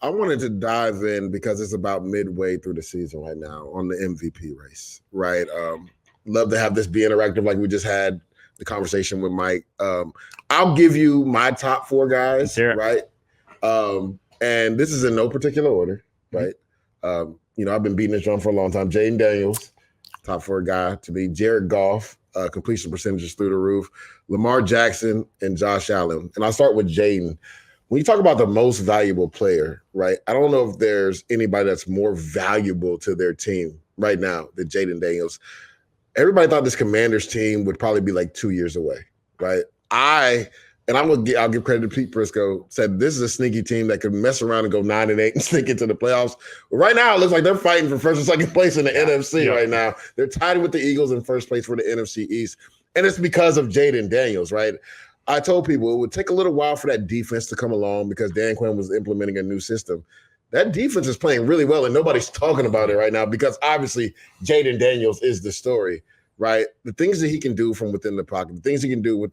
I wanted to dive in because it's about midway through the season right now on the MVP race, right? Love to have this be interactive like we just had the conversation with Mike. I'll give you my top 4 guys, right? And this is in no particular order, right? I've been beating this drum for a long time. Jayden Daniels, top 4 guy to me. Jared Goff, completion percentages through the roof. Lamar Jackson and Josh Allen. And I'll start with Jayden. When you talk about the most valuable player, right, I don't know if there's anybody that's more valuable to their team right now than Jayden Daniels. Everybody thought this Commanders team would probably be like 2 years away, right? I'll give credit to Pete Prisco, said this is a sneaky team that could mess around and go 9-8 and sneak into the playoffs. But right now, it looks like they're fighting for first and second place in the NFC right now. They're tied with the Eagles in first place for the NFC East. And it's because of Jayden Daniels, right? I told people it would take a little while for that defense to come along because Dan Quinn was implementing a new system. That defense is playing really well, and nobody's talking about it right now because obviously Jayden Daniels is the story, right? The things that he can do from within the pocket, the things he can do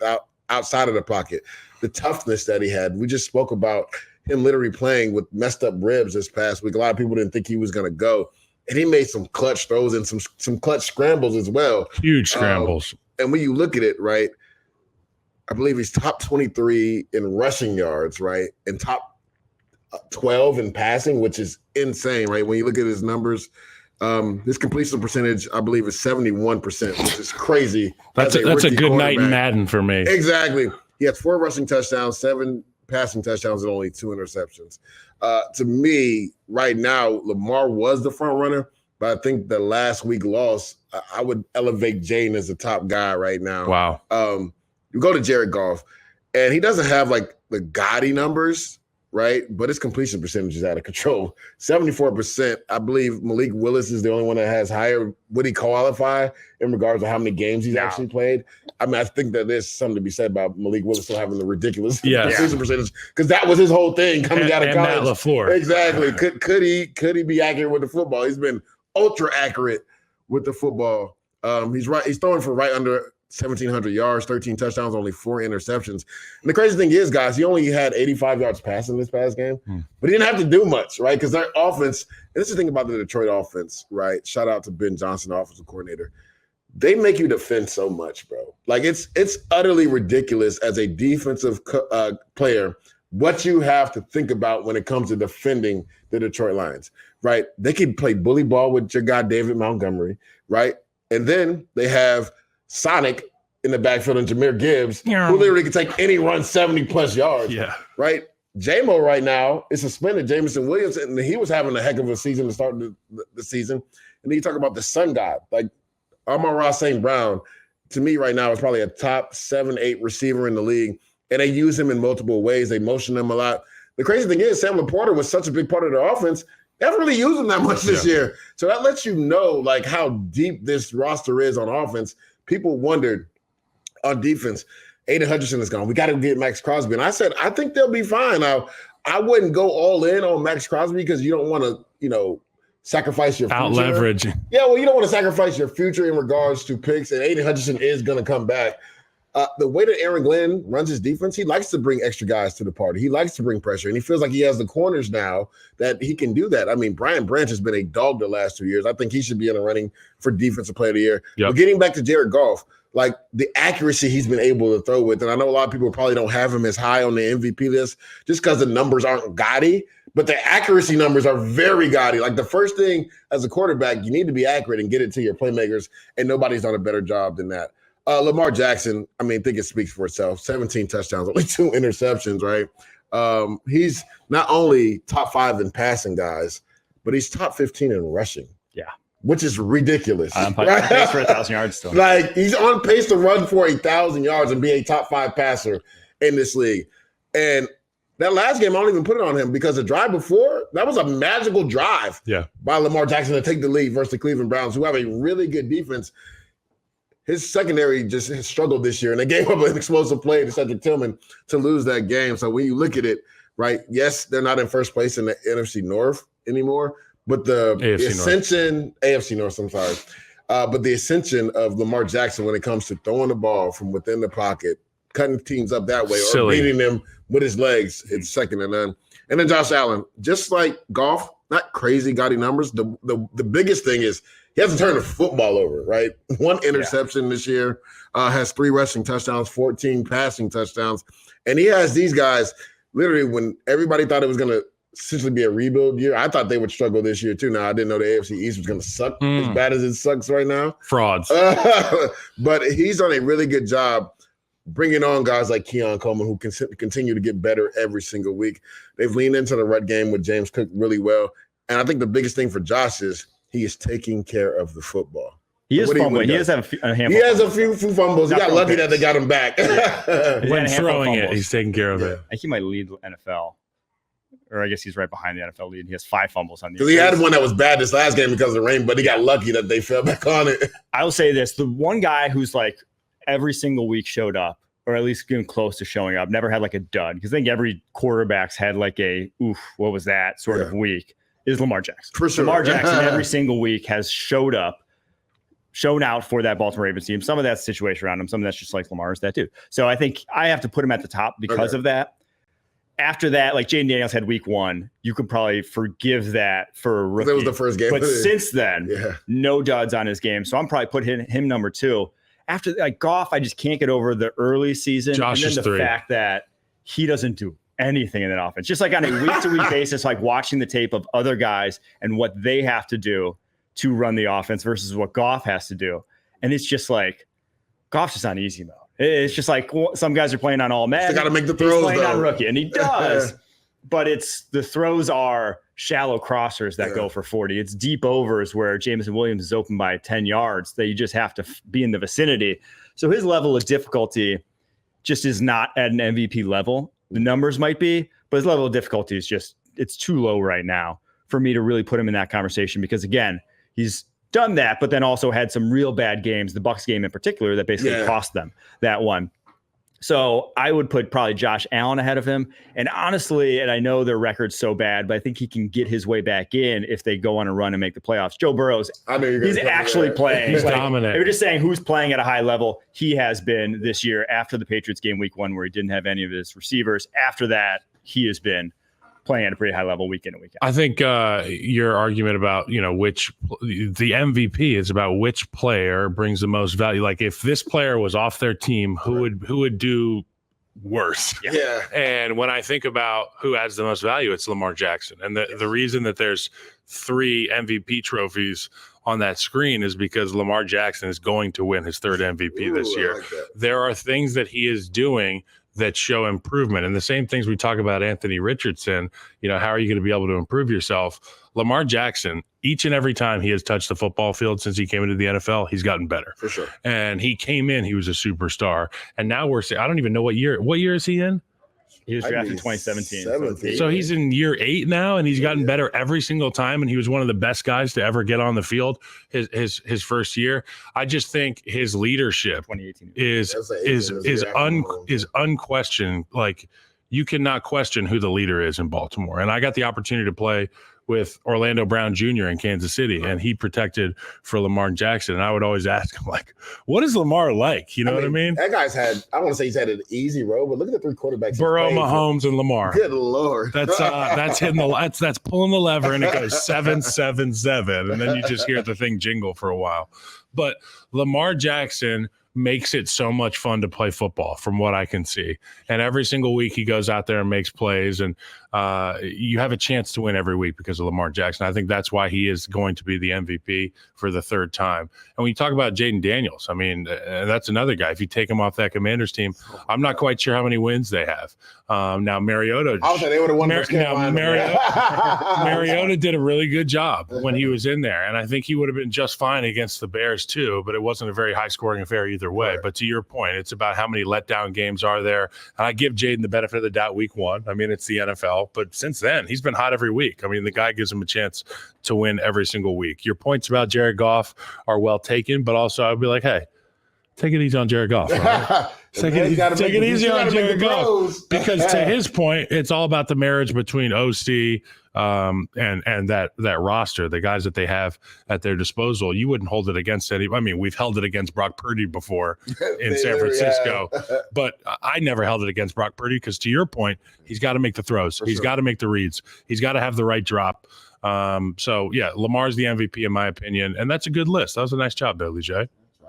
outside of the pocket, the toughness that he had. We just spoke about him literally playing with messed up ribs this past week. A lot of people didn't think he was going to go, and he made some clutch throws and some clutch scrambles as well. Huge scrambles. And when you look at it, right, I believe he's top 23 in rushing yards, right, and top 12 in passing, which is insane, right? When you look at his numbers, his completion percentage, I believe, is 71%, which is crazy. That's a good night in Madden for me. Exactly. He has 4 rushing touchdowns, 7 passing touchdowns, and only 2 interceptions. To me, right now, Lamar was the front runner, but I think the last week loss, I would elevate Jayden as the top guy right now. Wow. You go to Jared Goff, and he doesn't have like the gaudy numbers, right? But his completion percentage is out of control. 74%. I believe Malik Willis is the only one that has higher. Would he qualify in regards to how many games he's actually played? I mean, I think that there's something to be said about Malik Willis still having the ridiculous completion percentage because that was his whole thing coming out of college. Matt LaFleur. Exactly. Could he be accurate with the football? He's been ultra accurate with the football. He's throwing for right under 1,700 yards, 13 touchdowns, only 4 interceptions. And the crazy thing is, guys, he only had 85 yards passing this past game, but he didn't have to do much, right? Because their offense, and this is the thing about the Detroit offense, right? Shout out to Ben Johnson, the offensive coordinator. They make you defend so much, bro. Like, it's utterly ridiculous as a defensive player what you have to think about when it comes to defending the Detroit Lions, right? They can play bully ball with your guy, David Montgomery, right? And then they have Sonic in the backfield and Jahmyr Gibbs, who literally can take any run 70-plus yards, right? J-Mo right now is suspended, Jameson Williams, and he was having a heck of a season to start the season. And then you talk about the sun god. Like, Amon-Ra St. Brown, to me right now, is probably a top 7-8 receiver in the league, and they use him in multiple ways. They motion him a lot. The crazy thing is, Sam Laporta was such a big part of their offense, they haven't really used him that much this year. So that lets you know, like, how deep this roster is on offense. People wondered on defense, Aiden Hutchinson is gone. We got to get Max Crosby. And I said, I think they'll be fine. Now, I wouldn't go all in on Max Crosby because you don't want to, sacrifice your future. Out leverage. Yeah, well, you don't want to sacrifice your future in regards to picks. And Aiden Hutchinson is going to come back. The way that Aaron Glenn runs his defense, he likes to bring extra guys to the party. He likes to bring pressure, and he feels like he has the corners now that he can do that. I mean, Brian Branch has been a dog the last 2 years. I think he should be in the running for Defensive Player of the Year. But getting back to Jared Goff, like the accuracy he's been able to throw with, and I know a lot of people probably don't have him as high on the MVP list just because the numbers aren't gaudy, but the accuracy numbers are very gaudy. Like the first thing as a quarterback, you need to be accurate and get it to your playmakers, and nobody's done a better job than that. Lamar Jackson, I mean, I think it speaks for itself. 17 touchdowns, only 2 interceptions, right? He's not only top 5 in passing, guys, but he's top 15 in rushing. Yeah. Which is ridiculous. On pace for 1,000 yards still. Like, he's on pace to run for 1,000 yards and be a top 5 passer in this league. And that last game, I don't even put it on him because the drive before, that was a magical drive by Lamar Jackson to take the lead versus the Cleveland Browns, who have a really good defense. His secondary just has struggled this year, and they gave up an explosive play to Cedric Tillman to lose that game. So when you look at it, right, yes, they're not in first place in the NFC North anymore, but the ascension – AFC North, I'm sorry. But the ascension of Lamar Jackson when it comes to throwing the ball from within the pocket, cutting teams up that way, or beating them with his legs, it's second to none. And then Josh Allen, just like Goff, not crazy gaudy numbers. The biggest thing is he has to turn the football over, right? 1 interception this year, has 3 rushing touchdowns, 14 passing touchdowns. And he has these guys literally when everybody thought it was going to essentially be a rebuild year. I thought they would struggle this year too. Now, I didn't know the AFC East was going to suck as bad as it sucks right now. Frauds. But he's done a really good job bringing on guys like Keon Coleman who continue to get better every single week. They've leaned into the run game with James Cook really well. And I think the biggest thing for Josh is he is taking care of the football. He is fumbling. He does have a handful. He has a few fumbles. He got lucky that they got him back. When throwing it, he's taking care of it. I think he might lead the NFL. Or I guess he's right behind the NFL lead. He has 5 fumbles on the year. Because he had one that was bad this last game because of the rain, but he got lucky that they fell back on it. I will say this. The one guy who's like every single week showed up, or at least getting close to showing up, never had like a dud. Because I think every quarterback's had like a, oof, what was that sort of week, is Lamar Jackson. For sure. Lamar Jackson every single week has shown out for that Baltimore Ravens team. Some of that's situation around him. Some of that's just like Lamar's that too. So I think I have to put him at the top because of that. After that, like Jayden Daniels had week 1, you could probably forgive that for a rookie. That was the first game. But since then, no duds on his game. So I'm probably putting him number 2. After like Goff, I just can't get over the early season. Josh and then the 3. fact that he doesn't do anything in that offense. Just like on a week-to-week basis, like watching the tape of other guys and what they have to do to run the offense versus what Goff has to do. And it's just like, Goff's just on easy mode. It's just like some guys are playing on all men. They got to make the throws. He's playing on rookie, and he does. But the throws are shallow crossers that go for 40. It's deep overs where Jameson Williams is open by 10 yards that you just have to be in the vicinity. So his level of difficulty just is not at an MVP level. The numbers might be, but his level of difficulty is just, it's too low right now for me to really put him in that conversation because, again, he's done that, but then also had some real bad games, the Bucs game in particular, that basically cost them that one. So I would put probably Josh Allen ahead of him. And honestly, and I know their record's so bad, but I think he can get his way back in if they go on a run and make the playoffs. Joe Burrow's, he's actually playing. He's dominant. They were just saying who's playing at a high level. He has been this year after the Patriots game week 1 where he didn't have any of his receivers. After that, he has been playing at a pretty high level week in and week out. I think your argument about, which the MVP is about which player brings the most value. Like if this player was off their team, who would do worse? Yeah. And when I think about who adds the most value, it's Lamar Jackson. And the reason that there's 3 MVP trophies on that screen is because Lamar Jackson is going to win his 3rd MVP this year. Like there are things that he is doing that show improvement. And the same things we talk about Anthony Richardson, how are you going to be able to improve yourself? Lamar Jackson, each and every time he has touched the football field since he came into the NFL, he's gotten better. For sure. And he came in, he was a superstar. And now I don't even know what year is he in? He was drafted in 2017. So he's in year 8 now, and he's gotten better every single time. And he was one of the best guys to ever get on the field his first year. I just think his leadership is unquestioned. Like you cannot question who the leader is in Baltimore. And I got the opportunity to play with Orlando Brown Jr. in Kansas City, and he protected for Lamar Jackson. And I would always ask him, like, what is Lamar like? You know what I mean? That guy's I don't want to say he's had an easy road, but look at the 3 quarterbacks. Burrow, Mahomes, and Lamar. Good Lord. That's hitting that's pulling the lever, and it goes 7-7-7. And then you just hear the thing jingle for a while. But Lamar Jackson makes it so much fun to play football from what I can see. And every single week he goes out there and makes plays, and you have a chance to win every week because of Lamar Jackson. I think that's why he is going to be the MVP for the 3rd time. And when you talk about Jayden Daniels, I mean, that's another guy. If you take him off that Commanders team, I'm not quite sure how many wins they have. Now Mariota, I would say they would have won. Mariota did a really good job when he was in there, and I think he would have been just fine against the Bears too. But it wasn't a very high-scoring affair either way. Right. But to your point, it's about how many letdown games are there. And I give Jayden the benefit of the doubt week 1. I mean, it's the NFL, but since then he's been hot every week. I mean, the guy gives him a chance to win every single week. Your points about Jared Goff are well taken, but also I'd be like, hey, take it easy on Jared Goff. Right? Take it easy on Jared Goff. Because to his point, it's all about the marriage between OC and that roster, the guys that they have at their disposal. You wouldn't hold it against any. I mean, we've held it against Brock Purdy before in San Francisco, but I never held it against Brock Purdy because, to your point, he's got to make the throws. He's got to make the reads. He's got to have the right drop. So, yeah, Lamar's the MVP in my opinion, and that's a good list. That was a nice job, Billy J.